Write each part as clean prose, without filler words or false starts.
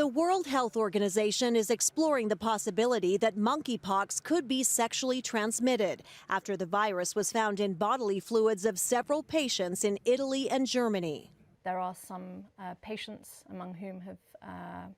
The World Health Organization is exploring the possibility that monkeypox could be sexually transmitted after the virus was found in bodily fluids of several patients in Italy and Germany. There are some patients among whom have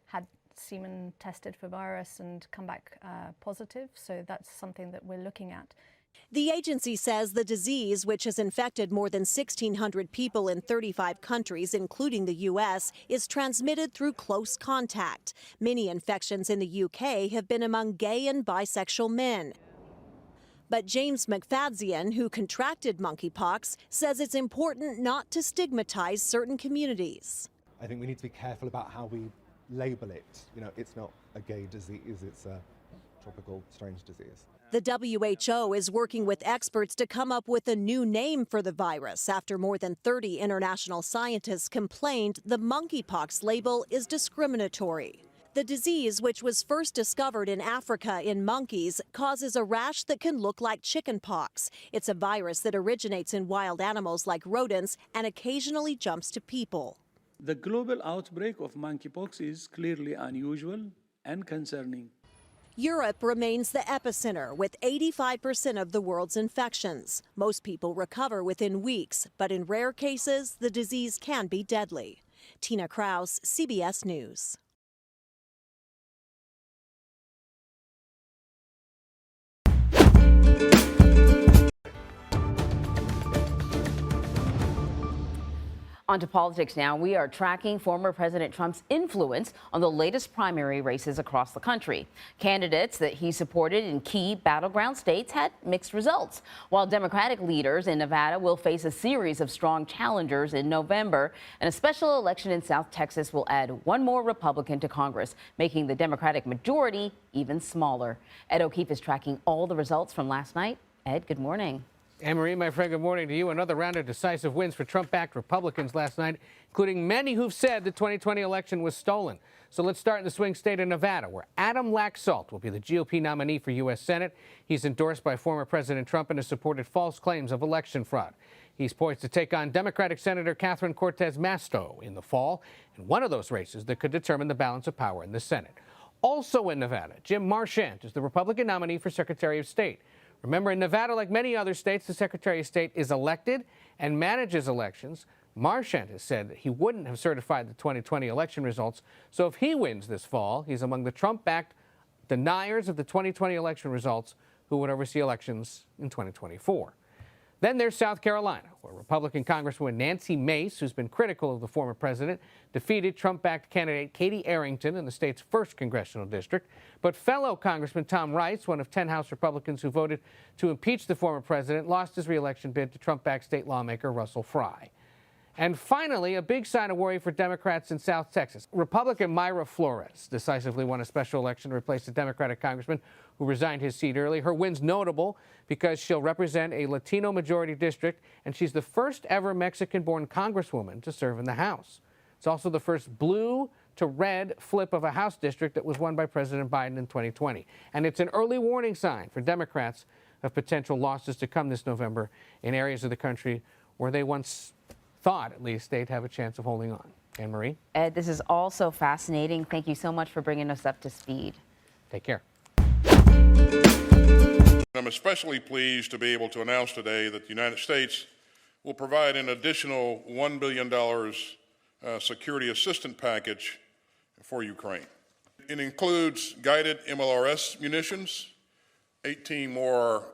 had semen tested for virus and come back positive, so that's something that we're looking at. The agency says the disease, which has infected more than 1,600 people in 35 countries, including the U.S., is transmitted through close contact. Many infections in the U.K. have been among gay and bisexual men. But James McFadzean, who contracted monkeypox, says it's important not to stigmatize certain communities. I think we need to be careful about how we label it. You know, it's not a gay disease, it's a tropical strange disease. The WHO is working with experts to come up with a new name for the virus after more than 30 international scientists complained the monkeypox label is discriminatory. The disease, which was first discovered in Africa in monkeys, causes a rash that can look like chickenpox. It's a virus that originates in wild animals like rodents and occasionally jumps to people. The global outbreak of monkeypox is clearly unusual and concerning. Europe remains the epicenter, with 85% of the world's infections. Most people recover within weeks, but in rare cases, the disease can be deadly. Tina Kraus, CBS News. On to politics now. We are tracking former President Trump's influence on the latest primary races across the country. Candidates that he supported in key battleground states had mixed results, while Democratic leaders in Nevada will face a series of strong challengers in November. And a special election in South Texas will add one more Republican to Congress, making the Democratic majority even smaller. Ed O'Keefe is tracking all the results from last night. Ed, good morning. Anne-Marie, my friend, good morning to you. Another round of decisive wins for Trump-backed Republicans last night, including many who've said the 2020 election was stolen. So let's start in the swing state of Nevada, where Adam Laxalt will be the GOP nominee for U.S. Senate. He's endorsed by former President Trump and has supported false claims of election fraud. He's poised to take on Democratic Senator Catherine Cortez Masto in the fall, in one of those races that could determine the balance of power in the Senate. Also in Nevada, Jim Marchant is the Republican nominee for Secretary of State. Remember, in Nevada, like many other states, the Secretary of State is elected and manages elections. Marchant has said that he wouldn't have certified the 2020 election results. So if he wins this fall, he's among the Trump-backed deniers of the 2020 election results who would oversee elections in 2024. Then there's South Carolina, where Republican Congresswoman Nancy Mace, who's been critical of the former president, defeated Trump-backed candidate Katie Arrington in the state's 1st congressional district. But fellow Congressman Tom Rice, one of 10 House Republicans who voted to impeach the former president, lost his re-election bid to Trump-backed state lawmaker Russell Fry. And finally, a big sign of worry for Democrats in South Texas. Republican Myra Flores decisively won a special election to replace a Democratic congressman who resigned his seat early. Her win's notable because she'll represent a Latino majority district, and she's the first ever Mexican-born congresswoman to serve in the House. It's also the first blue to red flip of a House district that was won by President Biden in 2020. And it's an early warning sign for Democrats of potential losses to come this November in areas of the country where they once thought, at least, they'd have a chance of holding on. Anne-Marie? Ed, this is all so fascinating. Thank you so much for bringing us up to speed. Take care. I'm especially pleased to be able to announce today that the United States will provide an additional $1 billion security assistance package for Ukraine. It includes guided MLRS munitions, 18 more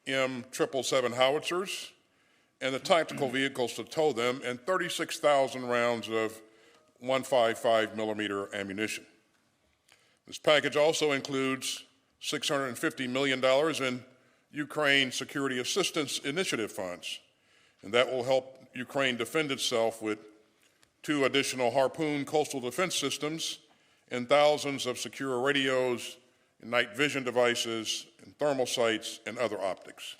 M777 howitzers, and the tactical vehicles to tow them, and 36,000 rounds of 155 millimeter ammunition. This package also includes $650 million in Ukraine Security Assistance Initiative funds, and that will help Ukraine defend itself with 2 additional Harpoon coastal defense systems and thousands of secure radios, and night vision devices, and thermal sights, and other optics.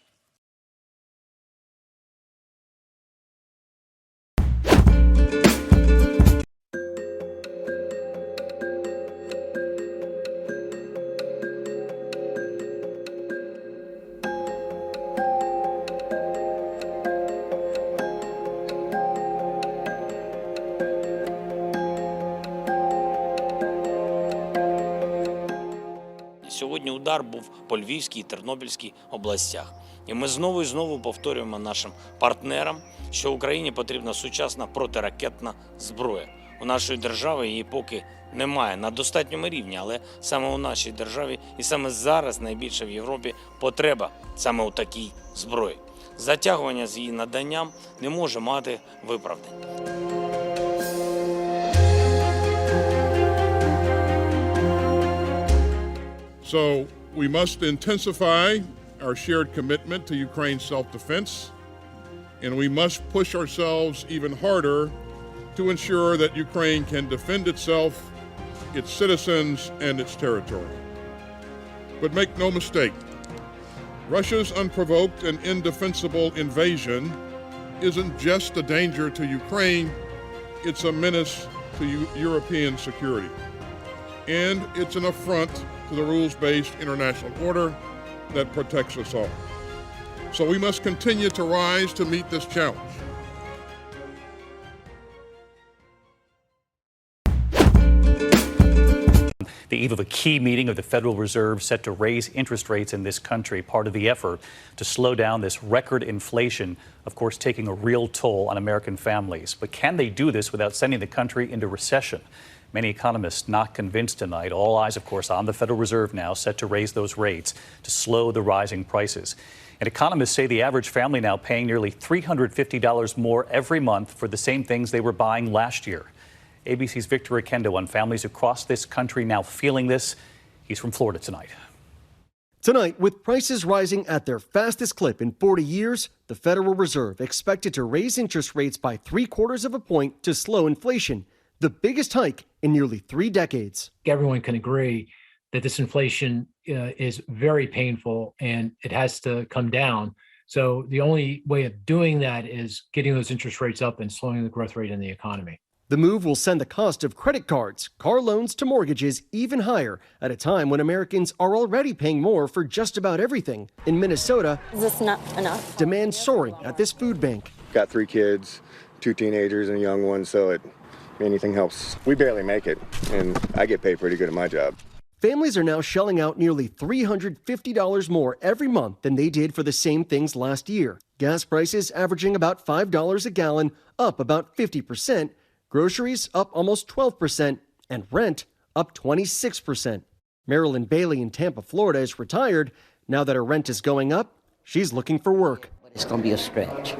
Попередній удар був по Львівській і Тернопільській областях. І ми знову і знову повторюємо нашим партнерам, що Україні потрібна сучасна протиракетна зброя. У нашої держави її поки немає на достатньому рівні, але саме у нашій державі і саме зараз найбільше в Європі потреба саме у такій зброї. Затягування з її наданням не може мати виправдань. So we must intensify our shared commitment to Ukraine's self-defense, and we must push ourselves even harder to ensure that Ukraine can defend itself, its citizens, and its territory. But make no mistake, Russia's unprovoked and indefensible invasion isn't just a danger to Ukraine, it's a menace to European security. And it's an affront to the rules-based international order that protects us all. So we must continue to rise to meet this challenge. The eve of a key meeting of the Federal Reserve set to raise interest rates in this country, part of the effort to slow down this record inflation, of course, taking a real toll on American families. But can they do this without sending the country into recession? Many economists not convinced tonight. All eyes, of course, on the Federal Reserve now, set to raise those rates to slow the rising prices. And economists say the average family now paying nearly $350 more every month for the same things they were buying last year. ABC's Victor Akendo on families across this country now feeling this. He's from Florida tonight. Tonight, with prices rising at their fastest clip in 40 years, the Federal Reserve expected to raise interest rates by 0.75 of a point to slow inflation, the biggest hike in nearly 3 decades. Everyone can agree that this inflation is very painful and it has to come down. So the only way of doing that is getting those interest rates up and slowing the growth rate in the economy. The move will send the cost of credit cards, car loans to mortgages even higher at a time when Americans are already paying more for just about everything. In Minnesota, is this not enough? Demand soaring at this food bank. Got 3 kids, 2 teenagers and a young one, so anything helps. We barely make it, and I get paid pretty good at my job. Families are now shelling out nearly $350 more every month than they did for the same things last year. Gas prices averaging about $5 a gallon, up about 50%. Groceries up almost 12%, and rent up 26%. Marilyn Bailey in Tampa, Florida is retired. Now that her rent is going up, she's looking for work. It's going to be a stretch.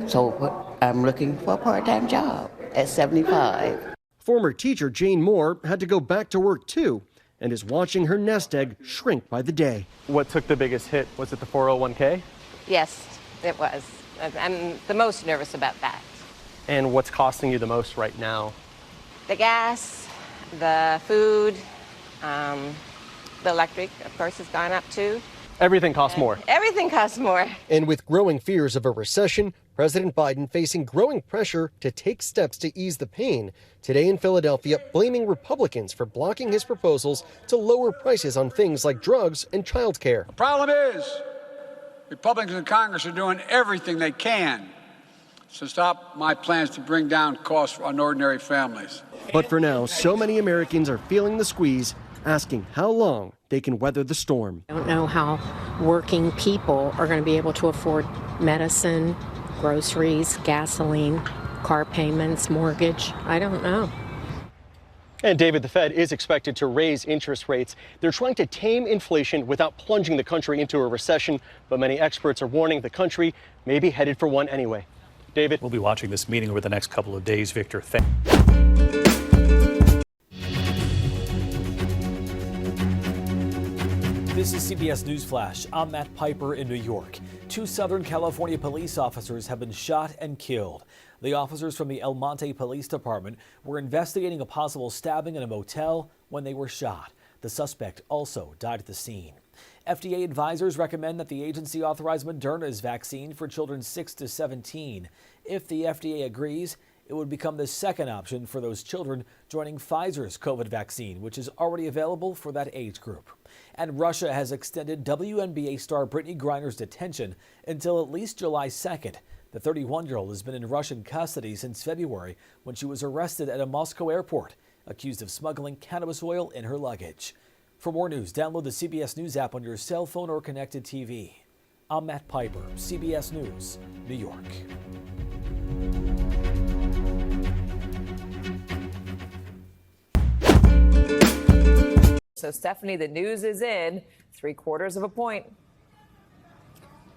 So I'm looking for a part-time job at 75. Former teacher Jane Moore had to go back to work too, and is watching her nest egg shrink by the day. What took the biggest hit? Was it the 401k? Yes, it was. I'm the most nervous about that. And what's costing you the most right now? The gas, the food, the electric, of course, has gone up too. Everything costs more. Everything costs more. And with growing fears of a recession, President Biden facing growing pressure to take steps to ease the pain. Today in Philadelphia, blaming Republicans for blocking his proposals to lower prices on things like drugs and childcare. The problem is, Republicans in Congress are doing everything they can to stop my plans to bring down costs on ordinary families. But for now, so many Americans are feeling the squeeze, asking how long they can weather the storm. I don't know how working people are going to be able to afford medicine, groceries, gasoline, car payments, mortgage. I don't know. And David, the Fed is expected to raise interest rates. They're trying to tame inflation without plunging the country into a recession, but many experts are warning the country may be headed for one anyway. David? We'll be watching this meeting over the next couple of days, Victor. This is CBS News Flash. I'm Matt Piper in New York. 2 Southern California police officers have been shot and killed. The officers from the Elmonte Police Department were investigating a possible stabbing in a motel when they were shot. The suspect also died at the scene. FDA advisors recommend that the agency authorize Moderna's vaccine for children 6 to 17. If the FDA agrees, it would become the second option for those children joining Pfizer's COVID vaccine, which is already available for that age group. And Russia has extended WNBA star Brittany Griner's detention until at least July 2nd. The 31-year-old has been in Russian custody since February when she was arrested at a Moscow airport, accused of smuggling cannabis oil in her luggage. For more news, download the CBS News app on your cell phone or connected TV. I'm Matt Piper, CBS News, New York. So, Stephanie, the news is in 3/4 of a point.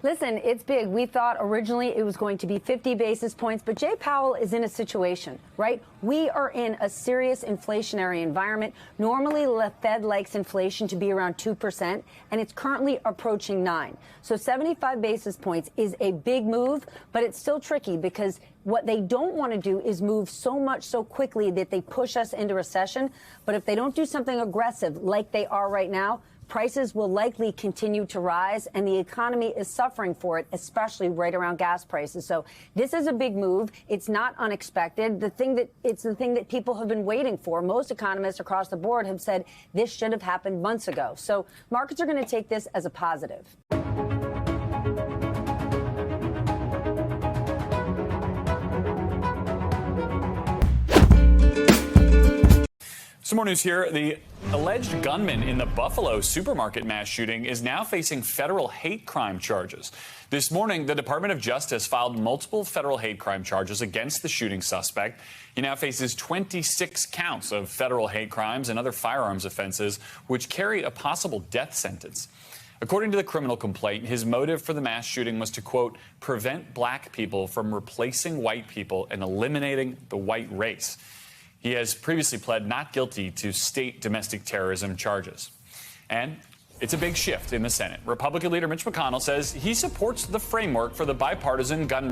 Listen, it's big. We thought originally it was going to be 50 basis points, but Jay Powell is in a situation, right? We are in a serious inflationary environment. Normally, the Fed likes inflation to be around 2%, and it's currently approaching 9%. So 75 basis points is a big move, but it's still tricky because what they don't want to do is move so much so quickly that they push us into recession. But if they don't do something aggressive like they are right now, prices will likely continue to rise, and the economy is suffering for it, especially right around gas prices. So this is a big move. It's not unexpected. It's the thing that people have been waiting for. Most economists across the board have said this should have happened months ago. So markets are going to take this as a positive. Some more news here. The alleged gunman in the Buffalo supermarket mass shooting is now facing federal hate crime charges. This morning, the Department of Justice filed multiple federal hate crime charges against the shooting suspect. He now faces 26 counts of federal hate crimes and other firearms offenses, which carry a possible death sentence. According to the criminal complaint, his motive for the mass shooting was to, quote, prevent black people from replacing white people and eliminating the white race. He has previously pled not guilty to state domestic terrorism charges. And it's a big shift in the Senate. Republican leader Mitch McConnell says he supports the framework for the bipartisan gun.